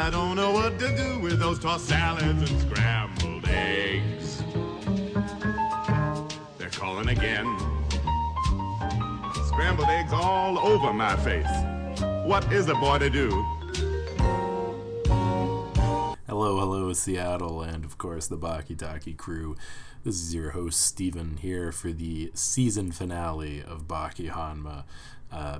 I don't know what to do with those tossed salads and scrambled eggs. They're calling again. Scrambled eggs all over my face. What is a boy to do? Hello, Seattle, and of course the Baki crew. This is your host, Steven, here for the season finale of Baki Hanma,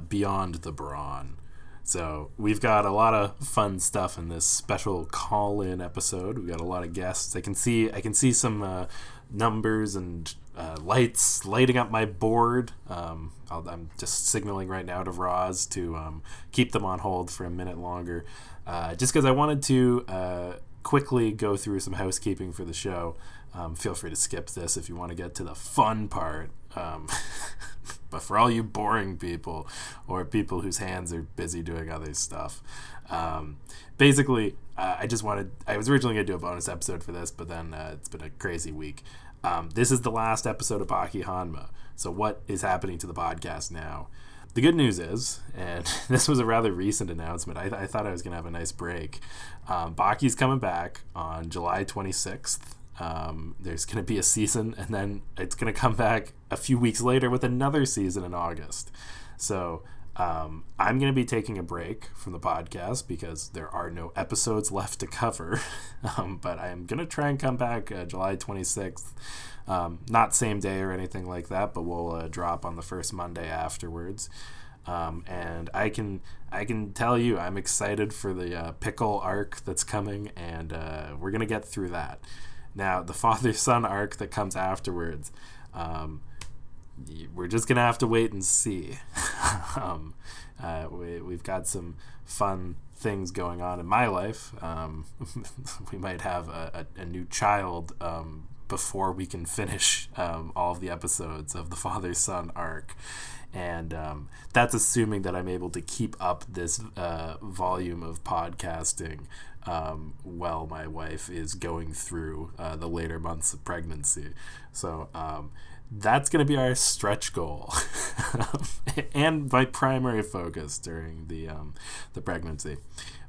Beyond the Brawn. So we've got a lot of fun stuff in this special call-in episode. We've got a lot of guests. I can see some numbers and lights lighting up my board. I'm just signaling right now to Roz to keep them on hold for a minute longer, just because I wanted to quickly go through some housekeeping for the show. Feel free to skip this if you want to get to the fun part. But for all you boring people or people whose hands are busy doing other stuff, basically, I was originally going to do a bonus episode for this, but then it's been a crazy week. This is the last episode of Baki Hanma. So what is happening to the podcast now? The good news is, and this was a rather recent announcement, I thought I was going to have a nice break. Baki's coming back on July 26th. There's going to be a season, and then it's going to come back a few weeks later with another season in August. So I'm going to be taking a break from the podcast because there are no episodes left to cover. But I'm going to try and come back July 26th. Not same day or anything like that, but we'll drop on the first Monday afterwards. And I can tell you I'm excited for the pickle arc that's coming, and we're going to get through that. Now, the father-son arc that comes afterwards, we're just going to have to wait and see. We've got some fun things going on in my life. We might have a new child before we can finish all of the episodes of the father-son arc. And that's assuming that I'm able to keep up this volume of podcasting while my wife is going through the later months of pregnancy. So that's going to be our stretch goal and my primary focus during the pregnancy.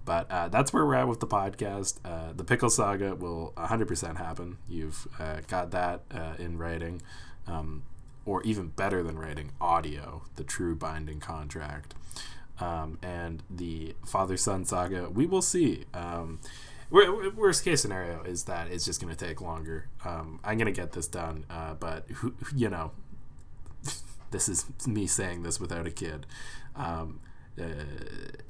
But that's where we're at with the podcast. The pickle saga will 100% happen. You've got that in writing, or even better than writing, audio, the true binding contract. And the father-son saga, we will see. Worst case scenario is that it's just going to take longer. I'm going to get this done, but this is me saying this without a kid.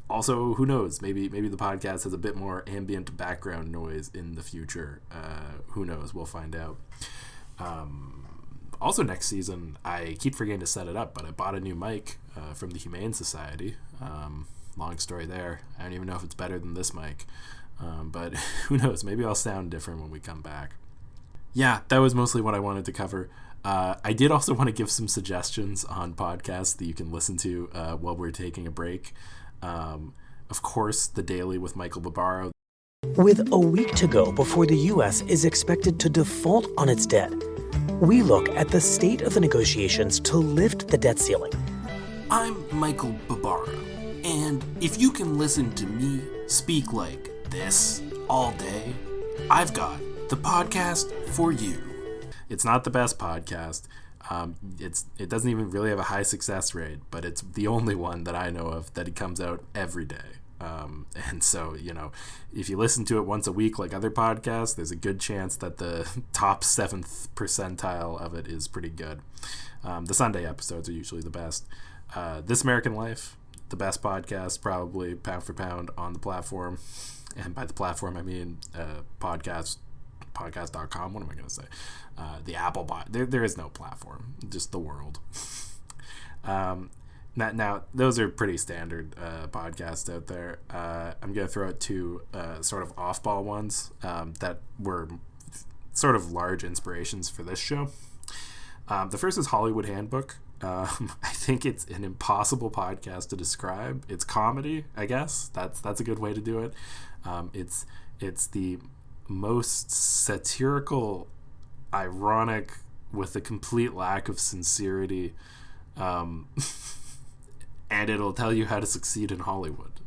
Also, who knows? Maybe the podcast has a bit more ambient background noise in the future. Who knows? We'll find out. Also, next season, I keep forgetting to set it up, but I bought a new mic from the Humane Society. Long story there. I don't even know if it's better than this mic. But who knows? Maybe I'll sound different when we come back. Yeah, that was mostly what I wanted to cover. I did also want to give some suggestions on podcasts that you can listen to while we're taking a break. Of course, The Daily with Michael Barbaro. With a week to go before the U.S. is expected to default on its debt, we look at the state of the negotiations to lift the debt ceiling. I'm Michael Barbaro, and if you can listen to me speak like this all day, I've got the podcast for you. It's not the best podcast. It doesn't even really have a high success rate, but it's the only one that I know of that it comes out every day. And so, if you listen to it once a week like other podcasts, there's a good chance that the top 7th percentile of it is pretty good. The Sunday episodes are usually the best. This American Life, the best podcast, probably pound for pound on the platform. And by the platform, I mean podcast.com. What am I going to say? The Apple bot. There is no platform, just the world. Now, those are pretty standard podcasts out there. I'm going to throw out two sort of off-ball ones that were sort of large inspirations for this show. The first is Hollywood Handbook. I think it's an impossible podcast to describe. It's comedy, I guess. That's a good way to do it. It's the most satirical, ironic, with a complete lack of sincerity, and it'll tell you how to succeed in Hollywood.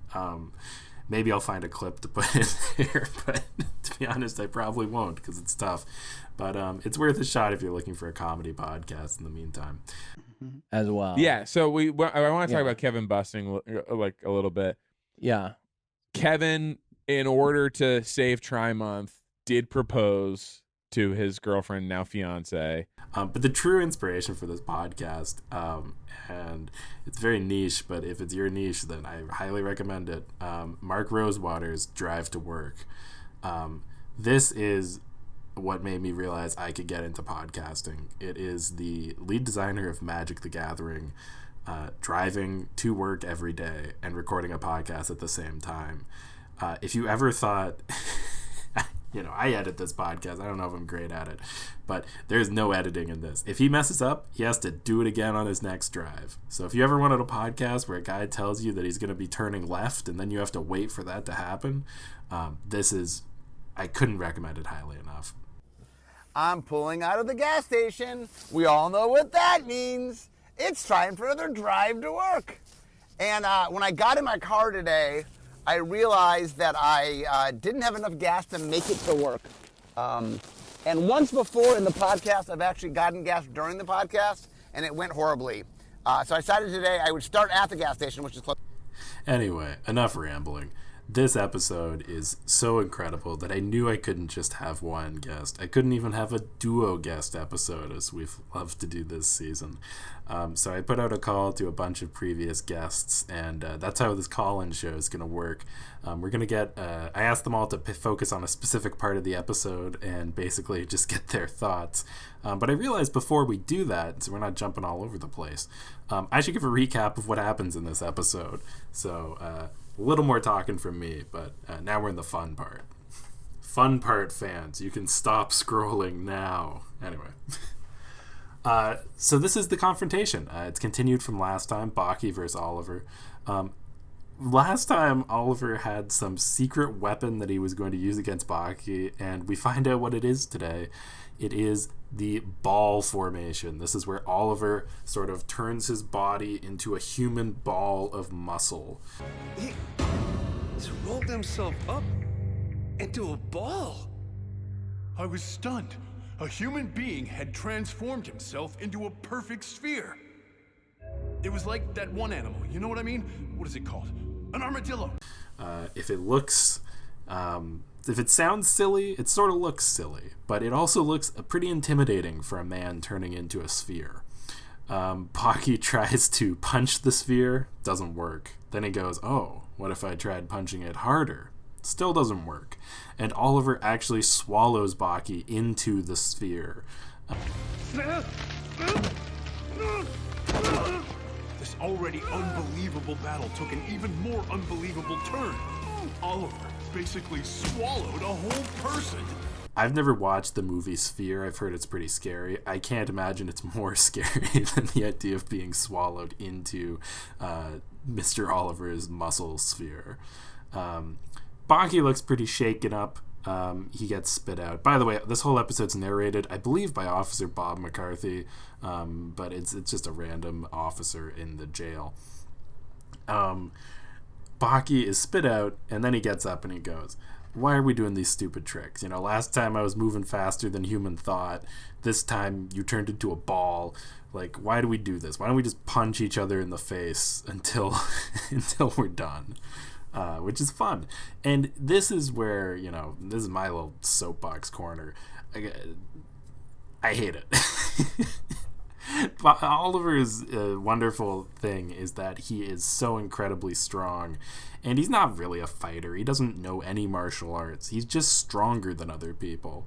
Maybe I'll find a clip to put in there, but to be honest, I probably won't because it's tough. But it's worth a shot if you're looking for a comedy podcast in the meantime. As well. Yeah, so I want to talk about Kevin busting like a little bit. Yeah. Kevin, in order to save Tri Month, did propose to his girlfriend, now fiance. But the true inspiration for this podcast, and it's very niche, but if it's your niche, then I highly recommend it. Mark Rosewater's Drive to Work. This is what made me realize I could get into podcasting. It is the lead designer of Magic the Gathering, driving to work every day and recording a podcast at the same time. If you ever thought... I edit this podcast. I don't know if I'm great at it, but there's no editing in this. If he messes up, he has to do it again on his next drive. So if you ever wanted a podcast where a guy tells you that he's going to be turning left and then you have to wait for that to happen, I couldn't recommend it highly enough. I'm pulling out of the gas station. We all know what that means. It's time for another drive to work. And when I got in my car today, I realized that I didn't have enough gas to make it to work. And once before in the podcast, I've actually gotten gas during the podcast, and it went horribly. So I decided today I would start at the gas station, which is close. Anyway, enough rambling. This episode is so incredible that I knew I couldn't just have one guest. I couldn't even have a duo guest episode, as we've loved to do this season. So I put out a call to a bunch of previous guests, and that's how this call-in show is going to work. We're going to get... I asked them all to focus on a specific part of the episode and basically just get their thoughts. But I realized before we do that, so we're not jumping all over the place, I should give a recap of what happens in this episode. So... a little more talking from me, but now we're in the fun part. Fun part, fans. You can stop scrolling now. Anyway. So this is the confrontation. It's continued from last time, Baki versus Oliver. Last time, Oliver had some secret weapon that he was going to use against Baki, and we find out what it is today. It is the ball formation. This is where Oliver sort of turns his body into a human ball of muscle. He's rolled himself up into a ball. I was stunned. A human being had transformed himself into a perfect sphere. It was like that one animal, you know what I mean? What is it called? An armadillo. If it sounds silly, it sort of looks silly, but it also looks pretty intimidating for a man turning into a sphere. Baki tries to punch the sphere, doesn't work. Then he goes, oh, what if I tried punching it harder? Still doesn't work. And Oliver actually swallows Baki into the sphere. This already unbelievable battle took an even more unbelievable turn. Oliver basically swallowed a whole person. I've never watched the movie Sphere. I've heard it's pretty scary. I can't imagine it's more scary than the idea of being swallowed into Mr. Oliver's muscle sphere. Baki looks pretty shaken up. He gets spit out. By the way, this whole episode's narrated, I believe, by Officer Bob McCarthy, but it's just a random officer in the jail. Baki is spit out, and then he gets up and he goes, why are we doing these stupid tricks? Last time I was moving faster than human thought. This time you turned into a ball. Like, why do we do this? Why don't we just punch each other in the face until we're done? Which is fun. And this is where, this is my little soapbox corner. I hate it. Oliver's wonderful thing is that he is so incredibly strong, and he's not really a fighter. He doesn't know any martial arts. He's just stronger than other people.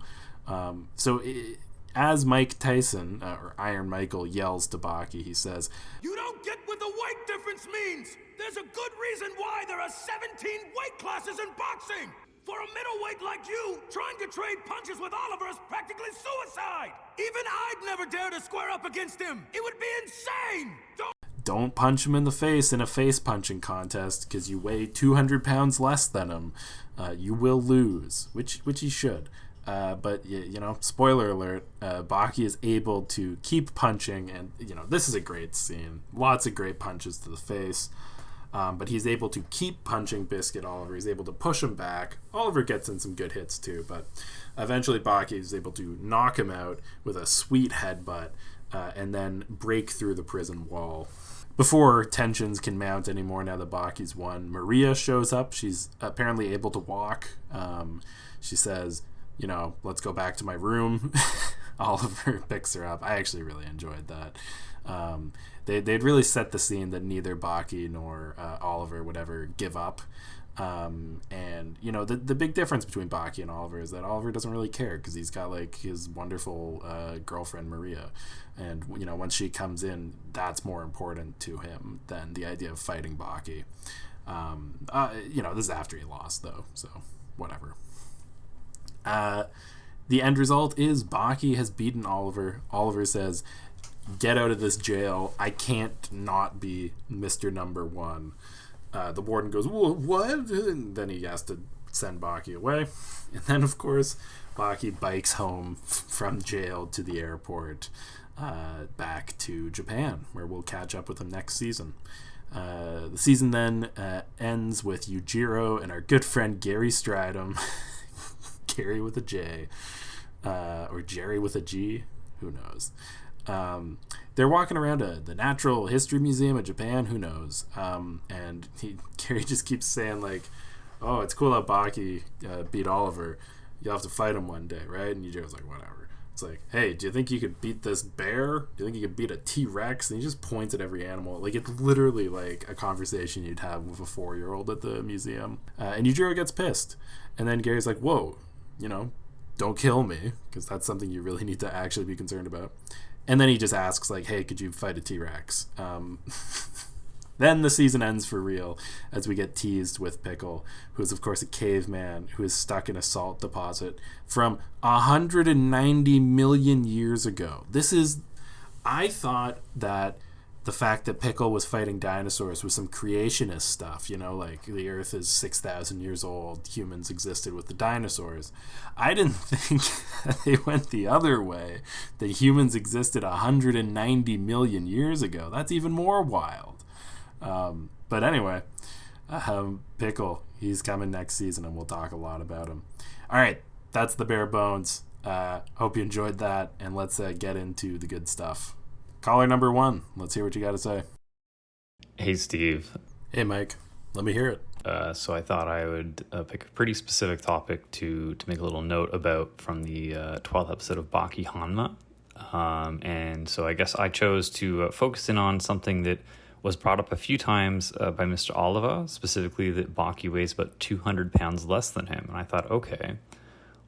As Mike Tyson, or Iron Michael, yells to Baki, he says, You don't get what the weight difference means! There's a good reason why there are 17 weight classes in boxing! For a middleweight like you, trying to trade punches with Oliver is practically suicide! Even I'd never dare to square up against him! It would be insane! Don't punch him in the face in a face punching contest because you weigh 200 pounds less than him. You will lose, which he should. But spoiler alert, Baki is able to keep punching, and this is a great scene. Lots of great punches to the face. But he's able to keep punching Biscuit Oliver. He's able to push him back. Oliver gets in some good hits too, but eventually Baki is able to knock him out with a sweet headbutt and then break through the prison wall. Before tensions can mount anymore, now that Baki's won, Maria shows up. She's apparently able to walk. She says, let's go back to my room. Oliver picks her up. I actually really enjoyed that. They'd really set the scene that neither Baki nor Oliver would ever give up. And the big difference between Baki and Oliver is that Oliver doesn't really care because he's got like his wonderful girlfriend Maria, and once she comes in, that's more important to him than the idea of fighting Baki. This is after he lost though, so whatever. The end result is Baki has beaten Oliver. Oliver says, "Get out of this jail. I can't not be Mr. Number One." The warden goes, "What?" And then he has to send Baki away. And then, of course, Baki bikes home from jail to the airport, back to Japan, where we'll catch up with him next season. The season then ends with Yujiro and our good friend Gary Stridham, Gary with a J, or Jerry with a G, who knows. They're walking around the Natural History Museum of Japan, who knows. And Gary just keeps saying like, "Oh, it's cool that Baki beat Oliver. You'll have to fight him one day, right?" And Yujiro's like, "Whatever." It's like, "Hey, do you think you could beat this bear? Do you think you could beat a T-Rex?" And he just points at every animal. Like, it's literally like a conversation you'd have with a 4-year-old at the museum. And Yujiro gets pissed. And then Gary's like, "Whoa, don't kill me," because that's something you really need to actually be concerned about. And then he just asks, like, "Hey, could you fight a T-Rex?" Then the season ends for real as we get teased with Pickle, who is, of course, a caveman who is stuck in a salt deposit from 190 million years ago. I thought that the fact that Pickle was fighting dinosaurs was some creationist stuff, like the Earth is 6,000 years old, humans existed with the dinosaurs. I didn't think that they went the other way, that humans existed 190 million years ago. That's even more wild. But anyway, Pickle, he's coming next season, and we'll talk a lot about him. All right, that's the bare bones. Hope you enjoyed that, and let's get into the good stuff. Caller number 1, let's hear what you got to say. Hey, Steve. Hey, Mike. Let me hear it. So I thought I would pick a pretty specific topic to make a little note about from the 12th episode of Baki Hanma. And so I guess I chose to focus in on something that was brought up a few times by Mr. Oliver, specifically that Baki weighs about 200 pounds less than him. And I thought, okay,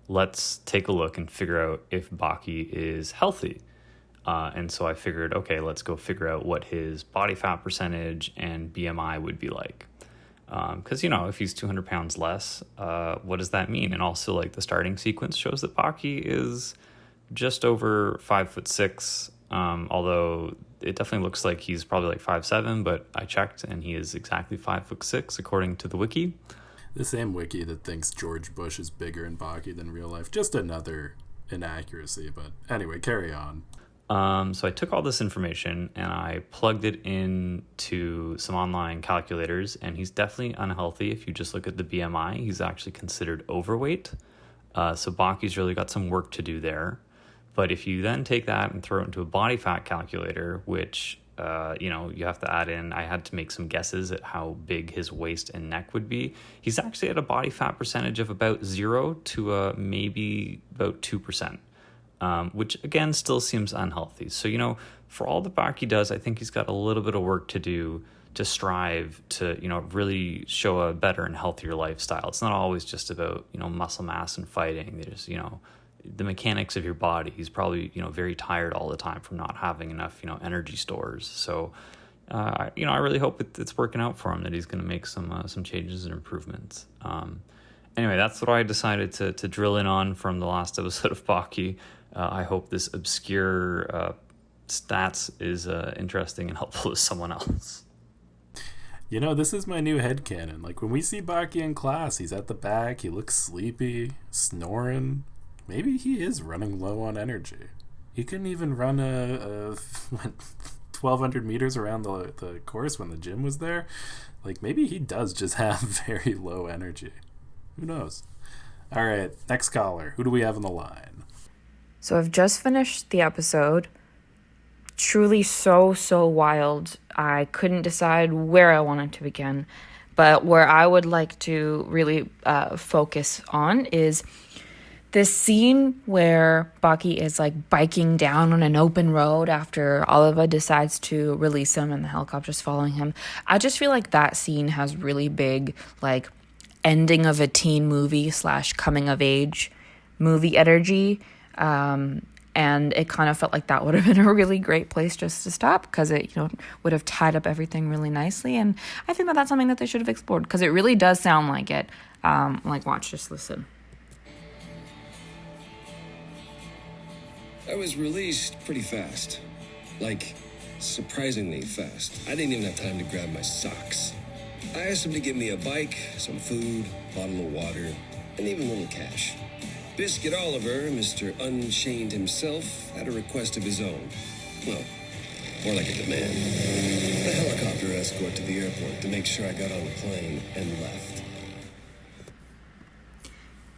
let's take a look and figure out if Baki is healthy. And so I figured, okay, let's go figure out what his body fat percentage and BMI would be like. Because, if he's 200 pounds less, what does that mean? And also, like, the starting sequence shows that Baki is just over 5'6", although it definitely looks like he's probably like 5'7", but I checked and he is exactly 5'6", according to the wiki. The same wiki that thinks George Bush is bigger in Baki than real life. Just another inaccuracy, but anyway, carry on. So I took all this information and I plugged it into some online calculators, and he's definitely unhealthy. If you just look at the BMI, he's actually considered overweight. So Baki's really got some work to do there. But if you then take that and throw it into a body fat calculator, which, you have to add in, I had to make some guesses at how big his waist and neck would be. He's actually at a body fat percentage of about 0 to maybe about 2%. Which again still seems unhealthy. So, for all that Baki does, I think he's got a little bit of work to do to strive to, really show a better and healthier lifestyle. It's not always just about, muscle mass and fighting. There's, the mechanics of your body. He's probably, very tired all the time from not having enough, energy stores. So, I really hope it's working out for him, that he's going to make some changes and improvements. Anyway, that's what I decided to drill in on from the last episode of Baki. I hope this obscure stats is interesting and helpful to someone else. This is my new headcanon. Like, when we see Baki in class, he's at the back, he looks sleepy, snoring. Maybe he is running low on energy. He couldn't even run a 1,200 meters around the course when the gym was there. Like, maybe he does just have very low energy. Who knows? All right, next caller. Who do we have on the line? So I've just finished the episode. Truly so wild. I couldn't decide where I wanted to begin. But where I would like to really focus on is this scene where Baki is like biking down on an open road after Oliva decides to release him and the helicopter's following him. I just feel like that scene has really big like ending of a teen movie / coming of age movie energy. And it kind of felt like that would have been a really great place just to stop because it, would have tied up everything really nicely. And I think that that's something that they should have explored because it really does sound like it. Watch, just listen. I was released pretty fast. Like, surprisingly fast. I didn't even have time to grab my socks. I asked him to give me a bike, some food, a bottle of water, and even a little cash. Biscuit Oliver, Mr. Unchained himself, had a request of his own. Well, more like a demand. The helicopter escort to the airport to make sure I got on the plane and left.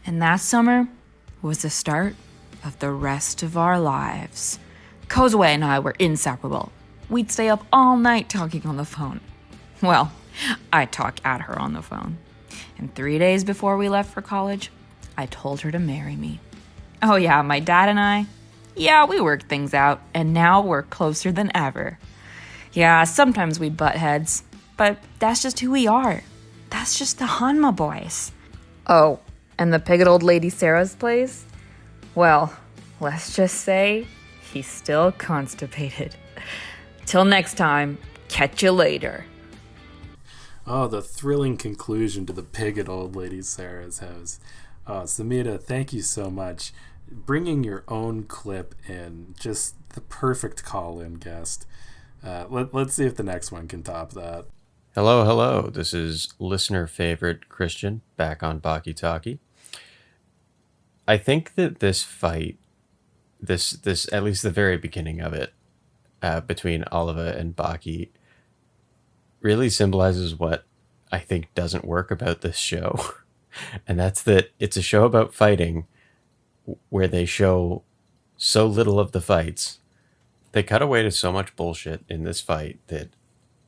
And that summer was the start of the rest of our lives. Kozue and I were inseparable. We'd stay up all night talking on the phone. Well, I'd talk at her on the phone. And 3 days before we left for college, I told her to marry me. Oh yeah, my dad and I, we worked things out, and now we're closer than ever. Yeah, sometimes we butt heads, but that's just who we are. That's just the Hanma boys. Oh, and the picket old lady Sarah's place? Well, let's just say he's still constipated. Till next time, catch you later. Oh, the thrilling conclusion to the pig at old lady Sarah's house. Oh, Samita, thank you so much. Bringing your own clip in, just the perfect call-in guest. Let's see if the next one can top that. Hello. This is listener favorite Christian back on Baki Talki. I think that this fight, this at least the very beginning of it, between Oliva and Baki, really symbolizes what I think doesn't work about this show. And that's that it's a show about fighting where they show so little of the fights. They cut away to so much bullshit in this fight that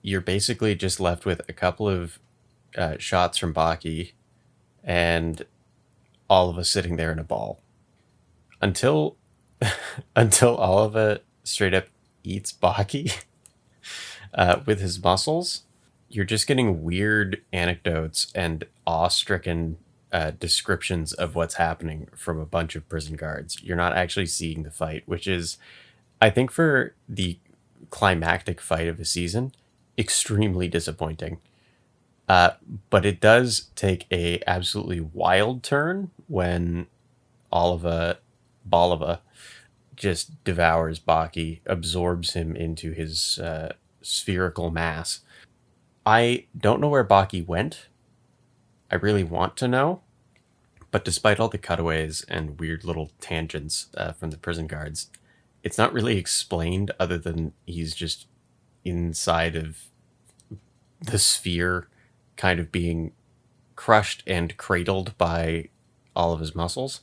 you're basically just left with a couple of shots from Baki and Oliva sitting there in a ball. Until Oliva straight up eats Baki with his muscles, you're just getting weird anecdotes and awe-stricken descriptions of what's happening from a bunch of prison guards. You're not actually seeing the fight, which is, I think, for the climactic fight of the season, extremely disappointing. But it does take a absolutely wild turn when Boliva just devours Baki, absorbs him into his spherical mass. I don't know where Baki went. I really want to know. But despite all the cutaways and weird little tangents from the prison guards, it's not really explained other than he's just inside of the sphere, kind of being crushed and cradled by all of his muscles.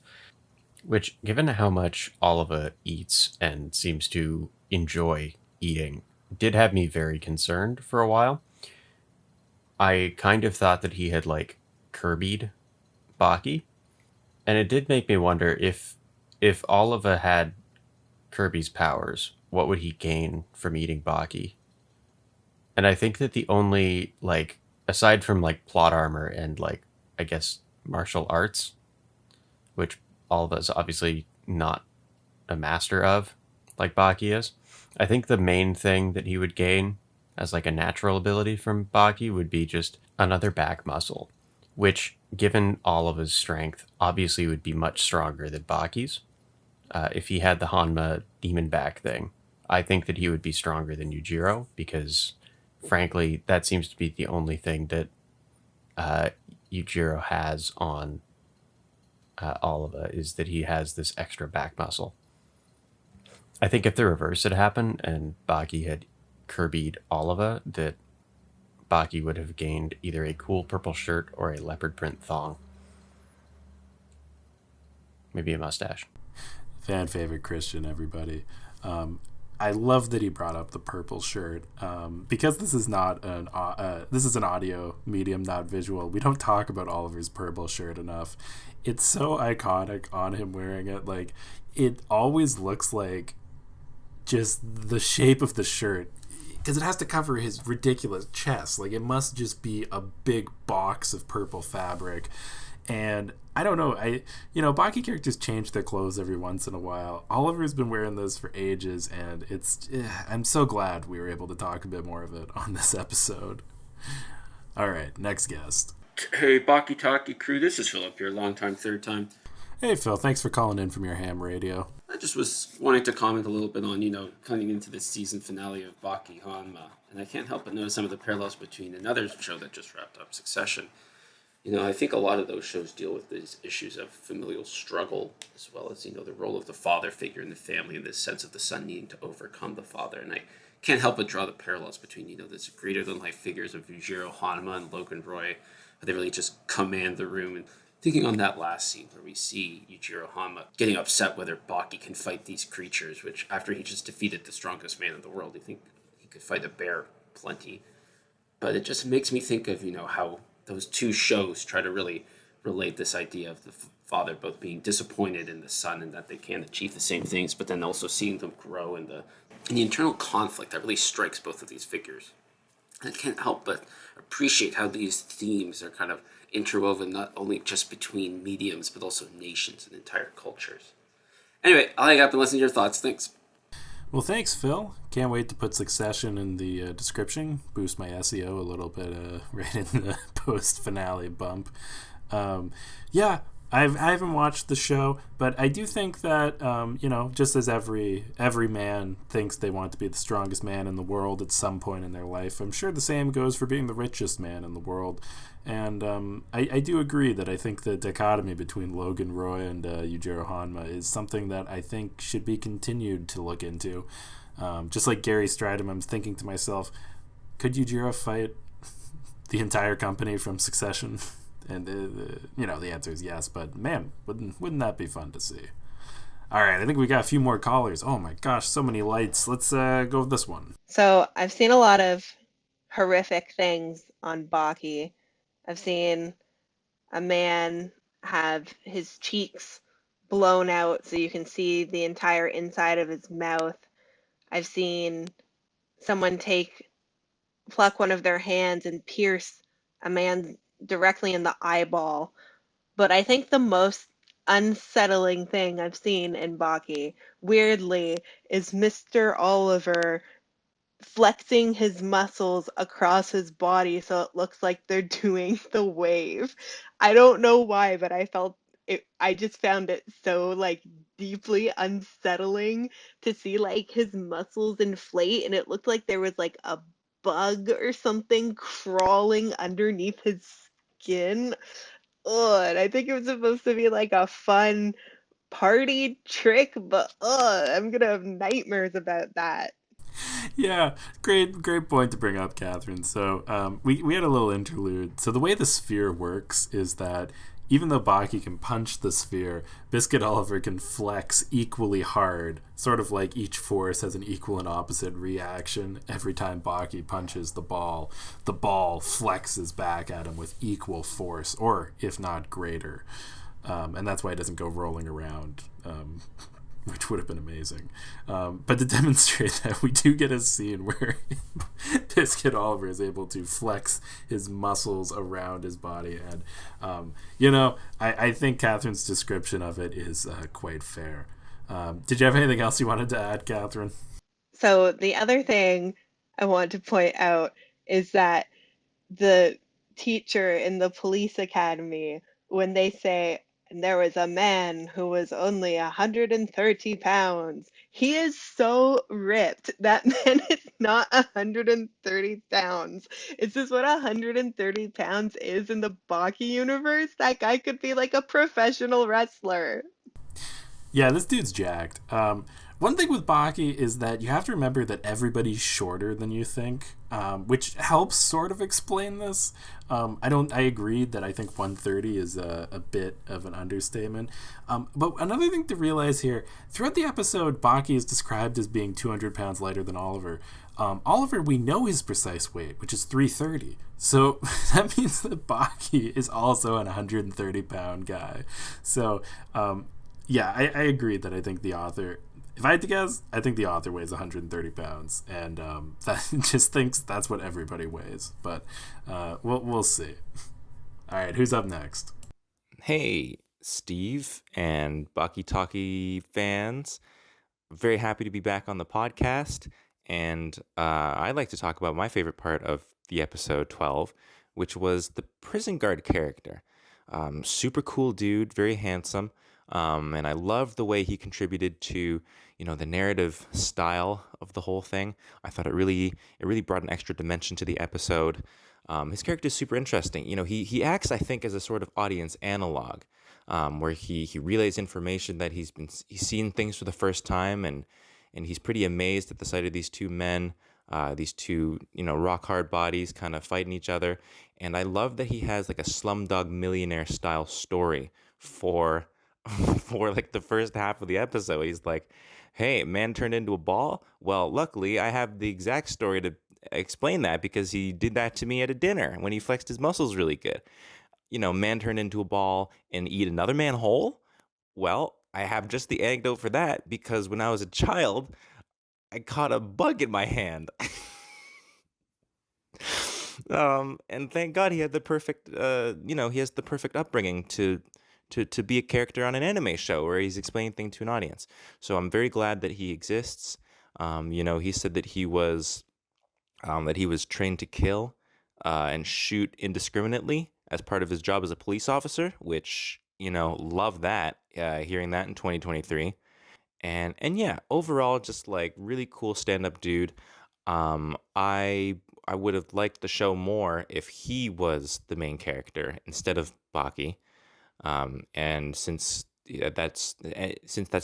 Which, given how much Oliva eats and seems to enjoy eating, did have me very concerned for a while. I kind of thought that he had, Kirby'd Baki. And it did make me wonder if Oliva had Kirby's powers, what would he gain from eating Baki? And I think that the only, aside from, plot armor and, I guess, martial arts, which Oliva's obviously not a master of, like Baki is, I think the main thing that he would gain as a natural ability from Baki would be just another back muscle, which, given Oliva's strength, obviously would be much stronger than Baki's. If he had the Hanma demon back thing, I think that he would be stronger than Yujiro, because, frankly, that seems to be the only thing that Yujiro has on Oliva, is that he has this extra back muscle. I think if the reverse had happened and Baki had Kirby'd Oliva, that Baki would have gained either a cool purple shirt or a leopard print thong. Maybe a mustache. Fan favorite Christian, everybody. I love that he brought up the purple shirt, because this is not this is an audio medium, not visual. We don't talk about Oliver's purple shirt enough. It's so iconic on him wearing it. Like, it always looks like just the shape of the shirt, because it has to cover his ridiculous chest. Like, it must just be a big box of purple fabric. And I don't know, Baki characters change their clothes every once in a while. Oliver's been wearing those for ages, and I'm so glad we were able to talk a bit more of it on this episode. All right, next guest. Hey, Baki Talki crew, this is Philip, your longtime third time. Hey, Phil, thanks for calling in from your ham radio. I just was wanting to comment a little bit on, coming into the season finale of Baki Hanma, and I can't help but notice some of the parallels between another show that just wrapped up, Succession. I think a lot of those shows deal with these issues of familial struggle, as well as, the role of the father figure in the family and this sense of the son needing to overcome the father. And I can't help but draw the parallels between, this greater-than-life figures of Yujiro Hanma and Logan Roy, where they really just command the room. And thinking on that last scene where we see Yujiro Hanma getting upset whether Baki can fight these creatures, which after he just defeated the strongest man in the world, you think he could fight a bear plenty. But it just makes me think of, how those two shows try to really relate this idea of the father both being disappointed in the son and that they can't achieve the same things, but then also seeing them grow and the internal conflict that really strikes both of these figures. I can't help but appreciate how these themes are kind of interwoven not only just between mediums, but also nations and entire cultures. Anyway, I'll hang up and listen to your thoughts. Thanks. Well, thanks, Phil. Can't wait to put Succession in the description, boost my SEO a little bit right in the post-finale bump. Yeah, I haven't watched the show, but I do think that, just as every man thinks they want to be the strongest man in the world at some point in their life, I'm sure the same goes for being the richest man in the world. And I do agree that I think the dichotomy between Logan Roy and Yujiro Hanma is something that I think should be continued to look into. Just like Gary Stridham, I'm thinking to myself, could Yujiro fight the entire company from Succession? And the answer is yes, but man, wouldn't that be fun to see? All right, I think we got a few more callers. Oh my gosh, so many lights. Let's go with this one. So I've seen a lot of horrific things on Baki. I've seen a man have his cheeks blown out so you can see the entire inside of his mouth. I've seen someone pluck one of their hands and pierce a man directly in the eyeball. But I think the most unsettling thing I've seen in Baki, weirdly, is Mr. Oliver flexing his muscles across his body so it looks like they're doing the wave. I don't know why, but I just found it so deeply unsettling to see his muscles inflate, and it looked like there was a bug or something crawling underneath his skin. Ugh, and I think it was supposed to be a fun party trick, but I'm gonna have nightmares about that. Yeah, great point to bring up, Catherine. So we had a little interlude. So the way the sphere works is that even though Baki can punch the sphere, Biscuit Oliver can flex equally hard, sort of like each force has an equal and opposite reaction. Every time Baki punches the ball flexes back at him with equal force, or if not greater. And that's why it doesn't go rolling around, which would have been amazing. But to demonstrate that, we do get a scene where Biscuit Oliver is able to flex his muscles around his body. And, I think Catherine's description of it is quite fair. Did you have anything else you wanted to add, Catherine? So the other thing I want to point out is that the teacher in the police academy, when they say, and there was a man who was only 130 pounds. He is so ripped. That man is not 130 pounds. Is this what 130 pounds is in the Baki universe? That guy could be a professional wrestler. Yeah, this dude's jacked. One thing with Baki is that you have to remember that everybody's shorter than you think, which helps sort of explain this. I agreed that I think 130 is a bit of an understatement. But another thing to realize here, throughout the episode, Baki is described as being 200 pounds lighter than Oliver. Oliver, we know his precise weight, which is 330. So that means that Baki is also an 130-pound guy. So, yeah, I agree that I think the author... If I had to guess, I think the author weighs 130 pounds, and that just thinks that's what everybody weighs. But we'll see. All right, who's up next? Hey, Steve and Baki Talki fans. Very happy to be back on the podcast, and I'd like to talk about my favorite part of the episode 12, which was the prison guard character. Super cool dude, very handsome. And I loved the way he contributed to, the narrative style of the whole thing. I thought it really brought an extra dimension to the episode. His character is super interesting. He acts, I think, as a sort of audience analog, where he relays information that he's seen things for the first time, and he's pretty amazed at the sight of these two men, these two, rock hard bodies kind of fighting each other. And I love that he has like a slumdog millionaire style story for like the first half of the episode. He's like, hey, man turned into a ball? Well, luckily I have the exact story to explain that, because he did that to me at a dinner when he flexed his muscles really good. Man turned into a ball and eat another man whole? Well, I have just the anecdote for that, because when I was a child, I caught a bug in my hand. And thank God he had the perfect, he has the perfect upbringing to be a character on an anime show where he's explaining things to an audience. So I'm very glad that he exists. He said that he was trained to kill and shoot indiscriminately as part of his job as a police officer, which, love that, hearing that in 2023. And yeah, overall, just like really cool stand-up dude. I would have liked the show more if he was the main character instead of Baki. And since that's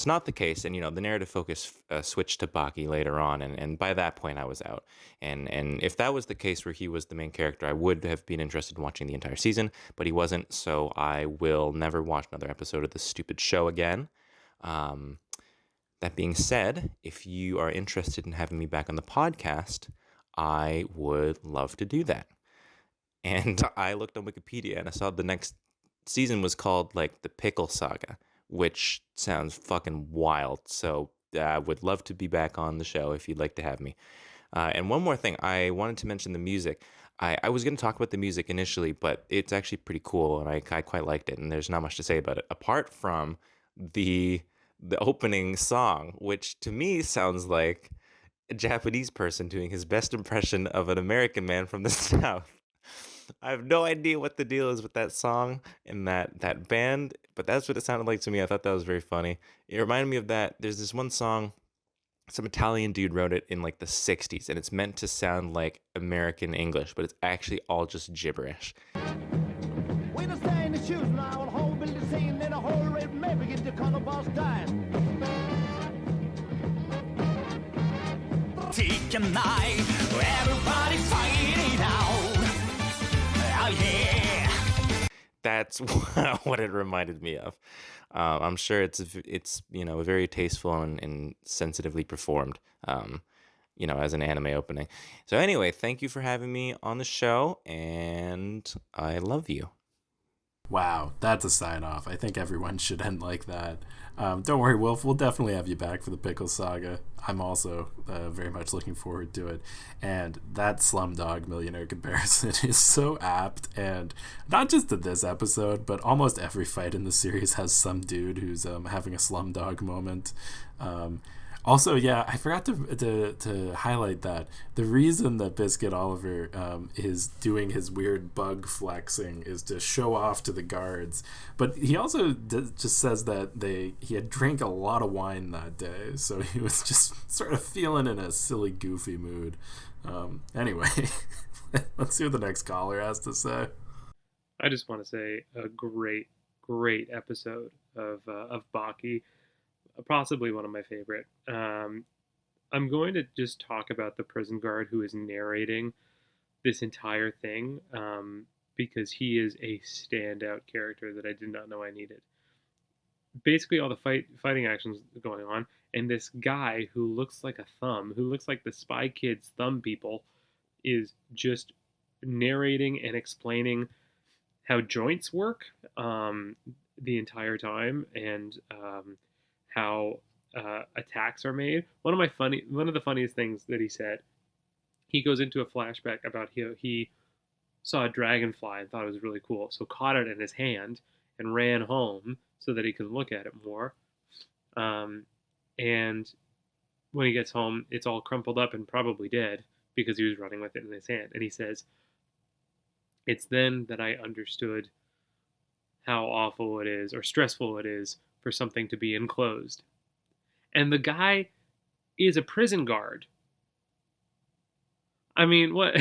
not the case, and the narrative focus switched to Baki later on, and by that point I was out. And if that was the case where he was the main character, I would have been interested in watching the entire season, but he wasn't. So I will never watch another episode of this stupid show again. That being said, if you are interested in having me back on the podcast, I would love to do that. And I looked on Wikipedia and I saw the next season was called like the Pickle Saga, which sounds fucking wild. So I would love to be back on the show if you'd like to have me. And one more thing, I wanted to mention the music. I was going to talk about the music initially, but it's actually pretty cool, and I quite liked it, and there's not much to say about it, apart from the opening song, which to me sounds like a Japanese person doing his best impression of an American man from the South. I have no idea what the deal is with that song and that band, but that's what it sounded like to me. I thought that was very funny. It reminded me of that. There's this one song, some Italian dude wrote it in like the 60s, and it's meant to sound like American English, but it's actually all just gibberish. We don't stay in the shoes now, a whole building singing in a whole red maybe get the color boss dying. Take a night, everybody fighting out. Oh yeah. That's what it reminded me of. I'm sure it's very tasteful and sensitively performed, as an anime opening. So anyway, thank you for having me on the show, and I love you. Wow, that's a sign-off. I think everyone should end like that. Don't worry, Wolf. We'll definitely have you back for the Pickle Saga. I'm also very much looking forward to it. And that Slumdog Millionaire comparison is so apt. And not just to this episode, but almost every fight in the series has some dude who's having a Slumdog moment. Also, yeah, I forgot to highlight that the reason that Biscuit Oliver is doing his weird bug flexing is to show off to the guards. But he also just says that he had drank a lot of wine that day, so he was just sort of feeling in a silly, goofy mood. Anyway, let's see what the next caller has to say. I just want to say a great episode of Baki. possibly one of my favorite. I'm going to just talk about the prison guard who is narrating this entire thing, because he is a standout character that I did not know I needed. Basically, all the fighting actions going on, and this guy who looks like a thumb, who looks like the Spy Kids thumb people, is just narrating and explaining how joints work the entire time, and how attacks are made. One of the funniest things that he said, he goes into a flashback about how he saw a dragonfly and thought it was really cool, so caught it in his hand and ran home so that he could look at it more. And when he gets home, it's all crumpled up and probably dead because he was running with it in his hand. And he says, "It's then that I understood how awful it is, or stressful it is, for something to be enclosed." And the guy is a prison guard. I mean, what?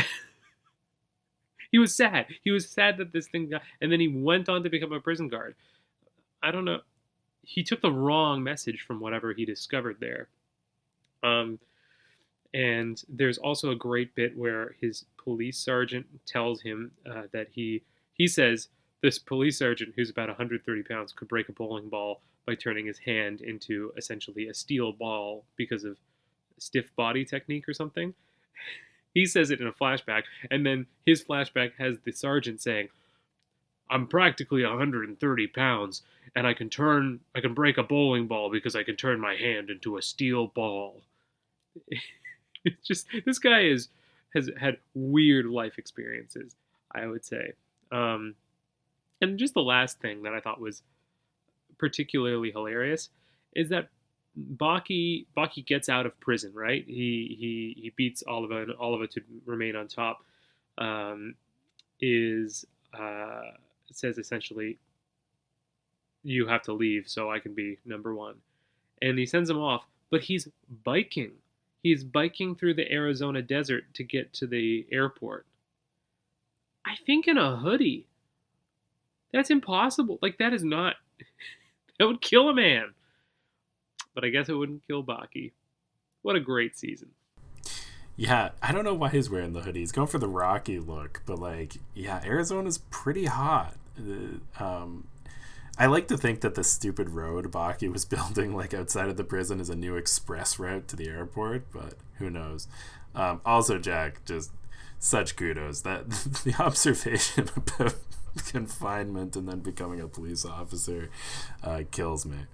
He was sad. He was sad that this thing got, and then he went on to become a prison guard. I don't know. He took the wrong message from whatever he discovered there. And there's also a great bit where his police sergeant tells him that he says this police sergeant, who's about 130 pounds, could break a bowling ball by turning his hand into essentially a steel ball because of stiff body technique or something. He says it in a flashback, and then his flashback has the sergeant saying, "I'm practically 130 pounds, and I can break a bowling ball because I can turn my hand into a steel ball." It's just, this guy has had weird life experiences, I would say. And just the last thing that I thought was particularly hilarious is that Baki gets out of prison, right? He beats Oliva, and Oliva, to remain on top, says essentially, "You have to leave so I can be number one." And he sends him off, but he's biking. He's biking through the Arizona desert to get to the airport. I think in a hoodie. That's impossible. Like, that is not... that would kill a man. But I guess it wouldn't kill Baki. What a great season. Yeah, I don't know why he's wearing the hoodie. He's going for the Rocky look, but Arizona's pretty hot. I like to think that the stupid road Baki was building outside of the prison is a new express route to the airport, but who knows. Also, Jack, just such kudos. That the observation about confinement and then becoming a police officer kills me.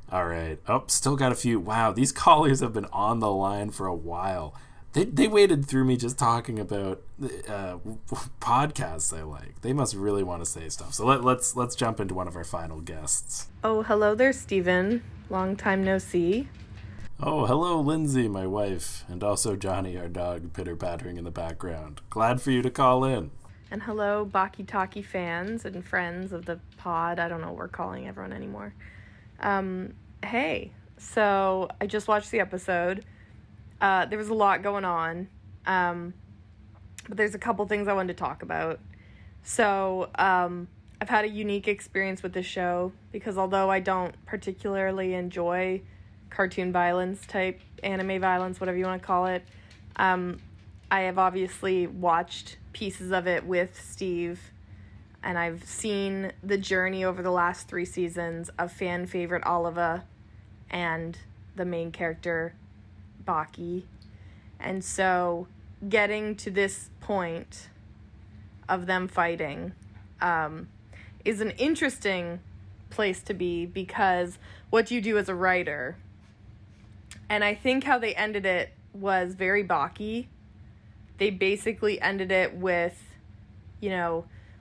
All right. Oh, still got a few. Wow, these callers have been on the line for a while. They waded through me just talking about podcasts I like. They must really want to say stuff. So let's jump into one of our final guests. Oh, hello there, Steven. Long time no see. Oh, hello, Lindsay, my wife, and also Johnny, our dog, pitter-pattering in the background. Glad for you to call in. And hello, Baki Talki fans and friends of the pod. I don't know what we're calling everyone anymore. Hey, so I just watched the episode. There was a lot going on, but there's a couple things I wanted to talk about. So I've had a unique experience with this show because although I don't particularly enjoy cartoon violence type, anime violence, whatever you want to call it, I have obviously watched pieces of it with Steve, and I've seen the journey over the last 3 seasons of fan favorite Oliva and the main character Baki. And so getting to this point of them fighting is an interesting place to be because what do you do as a writer? And I think how they ended it was very Baki. They basically ended it with,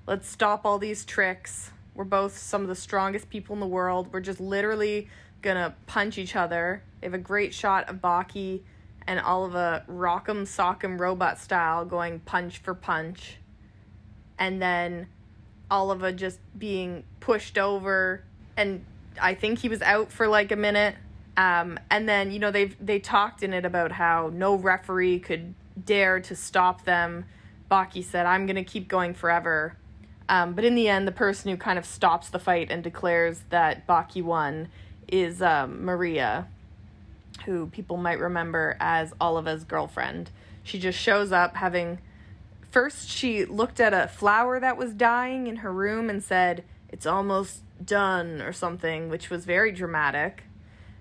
let's stop all these tricks. We're both some of the strongest people in the world. We're just literally gonna punch each other. They have a great shot of Baki and Oliva rock'em sock'em robot style going punch for punch. And then Oliva just being pushed over, and I think he was out for a minute. And then, they talked in it about how no referee could dare to stop them. Baki said, "I'm going to keep going forever." But in the end, the person who kind of stops the fight and declares that Baki won is Maria, who people might remember as Oliva's girlfriend. She just shows up first she looked at a flower that was dying in her room and said, "It's almost done," or something, which was very dramatic.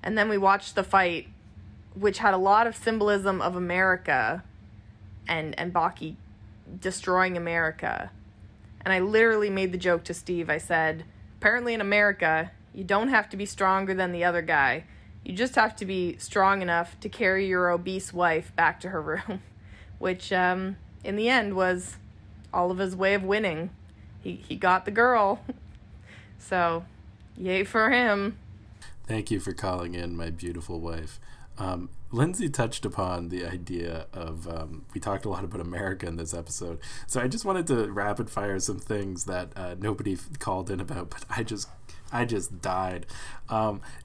And then we watched the fight, which had a lot of symbolism of America and Baki destroying America. And I literally made the joke to Steve. I said, apparently in America, you don't have to be stronger than the other guy. You just have to be strong enough to carry your obese wife back to her room, which in the end was Oliva's way of winning. He got the girl. So, yay for him. Thank you for calling in my beautiful wife. Lindsay touched upon the idea of, we talked a lot about America in this episode. So I just wanted to rapid fire some things that nobody called in about, but I just died.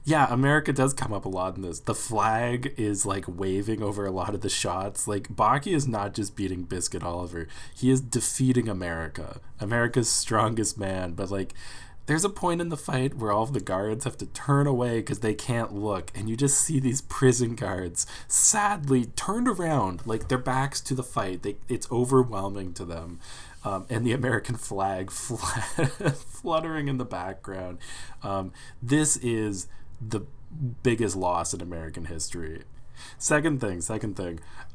Yeah, America does come up a lot in this. The flag is like waving over a lot of the shots. Like Baki is not just beating Biscuit Oliver. He is defeating America. America's strongest man. But like, there's a point in the fight where all of the guards have to turn away because they can't look. And you just see these prison guards sadly turned around, like their backs to the fight. It's overwhelming to them. And the American flag fluttering in the background. This is the biggest loss in American history. Second thing.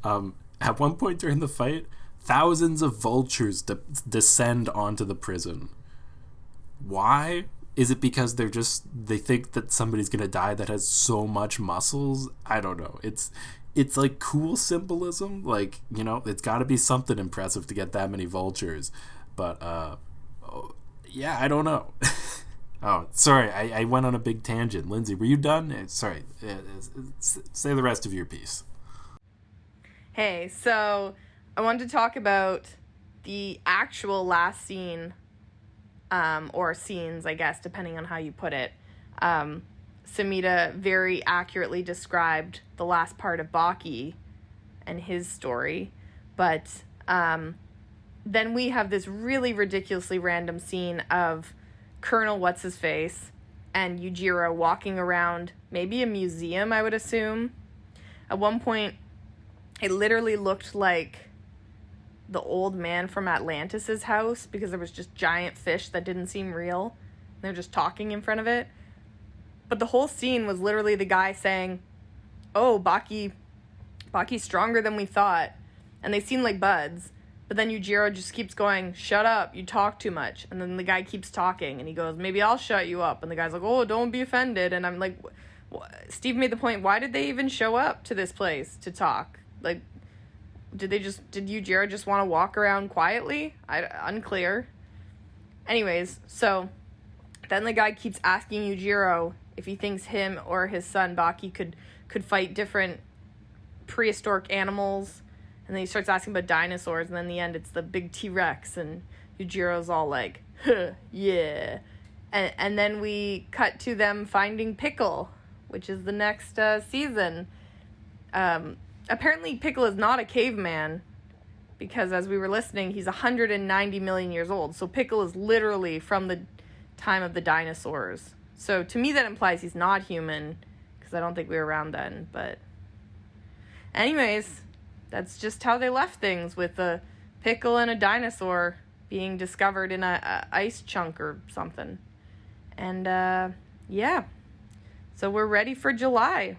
At one point during the fight, thousands of vultures descend onto the prison. Why? Is it because they think that somebody's gonna die that has so much muscles? I don't know. It's like cool symbolism. Like, you know, it's got to be something impressive to get that many vultures. But yeah, I don't know. Oh, sorry, I went on a big tangent. Lindsay, were you done? Sorry, say the rest of your piece. Hey, so I wanted to talk about the actual last scene, or scenes, I guess, depending on how you put it. Samita very accurately described the last part of Baki and his story, but then we have this really ridiculously random scene of Colonel What's-His-Face and Yujiro walking around maybe a museum, I would assume. At one point, it literally looked like the old man from Atlantis's house because there was just giant fish that didn't seem real. They're just talking in front of it. But the whole scene was literally the guy saying, "Oh, Baki's stronger than we thought." And they seem like buds. But then Yujiro just keeps going, "Shut up, you talk too much." And then the guy keeps talking and he goes, "Maybe I'll shut you up." And the guy's like, "Oh, don't be offended." And I'm like, Steve made the point, why did they even show up to this place to talk? Like, did Yujiro just want to walk around quietly? Unclear. Anyways, so then the guy keeps asking Yujiro if he thinks him or his son Baki could fight different prehistoric animals. And then he starts asking about dinosaurs, and then in the end it's the big T-Rex, and Yujiro's all like, "Huh, yeah." And then we cut to them finding Pickle, which is the next season. Apparently Pickle is not a caveman, because as we were listening, he's 190 million years old. So Pickle is literally from the time of the dinosaurs. So to me that implies he's not human, because I don't think we were around then. But anyways, that's just how they left things, with a pickle and a dinosaur being discovered in a ice chunk or something. And yeah, so we're ready for July.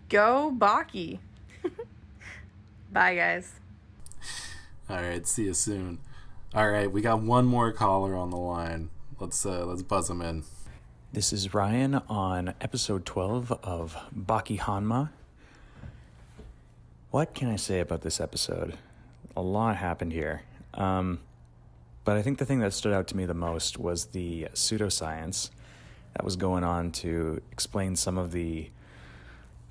Go Baki. Bye, guys. All right, see you soon. All right, we got one more caller on the line. Let's buzz him in. This is Ryan on episode 12 of Baki Hanma. What can I say about this episode? A lot happened here. But I think the thing that stood out to me the most was the pseudoscience that was going on to explain some of the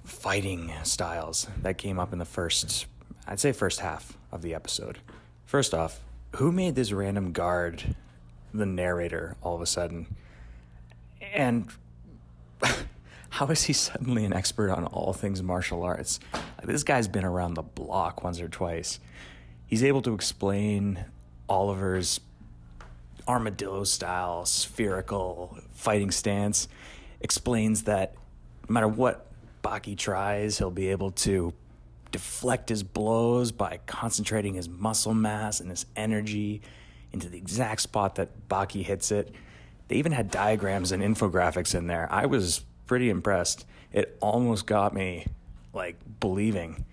fighting styles that came up in the first half of the episode. First off, who made this random guard the narrator all of a sudden? And how is he suddenly an expert on all things martial arts? Like, this guy's been around the block once or twice. He's able to explain Oliver's armadillo-style, spherical fighting stance explains that no matter what Baki tries, he'll be able to deflect his blows by concentrating his muscle mass and his energy into the exact spot that Baki hits it. They even had diagrams and infographics in there. I was pretty impressed. It almost got me, believing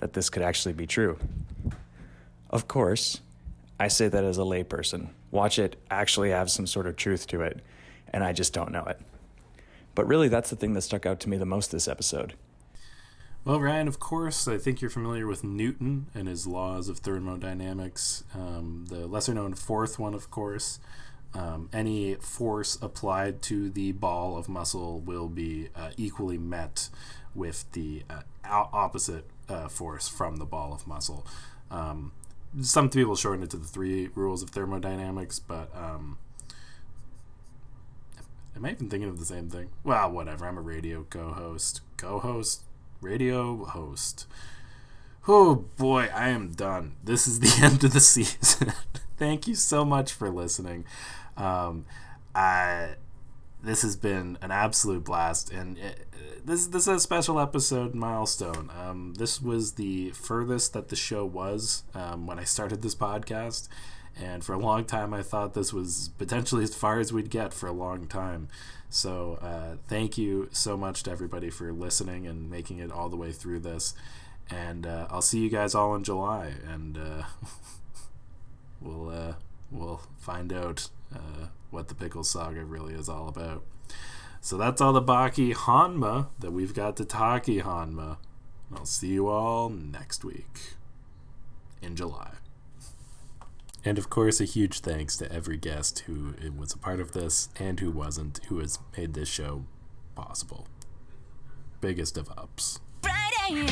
that this could actually be true. Of course, I say that as a layperson. Watch it actually have some sort of truth to it, and I just don't know it. But really, that's the thing that stuck out to me the most this episode. Well, Ryan, of course, I think you're familiar with Newton and his laws of thermodynamics. The lesser-known fourth one, of course. Any force applied to the ball of muscle will be equally met with the opposite force from the ball of muscle. Some people shorten it to the 3 rules of thermodynamics, but am I even thinking of the same thing? Well, whatever. I'm a radio co-host. Radio host. Oh boy, I am done. This is the end of the season. Thank you so much for listening. This has been an absolute blast, and this is a special episode milestone. This was the furthest that the show was when I started this podcast, and for a long time I thought this was potentially as far as we'd get for a long time. So thank you so much to everybody for listening and making it all the way through this, and I'll see you guys all in July, and we'll find out what the pickle saga really is all about. So that's all the Baki Hanma that we've got to Talki Hanma. I'll see you all next week in July. And of course, a huge thanks to every guest who was a part of this and who wasn't, who has made this show possible. Biggest of ups. Friday.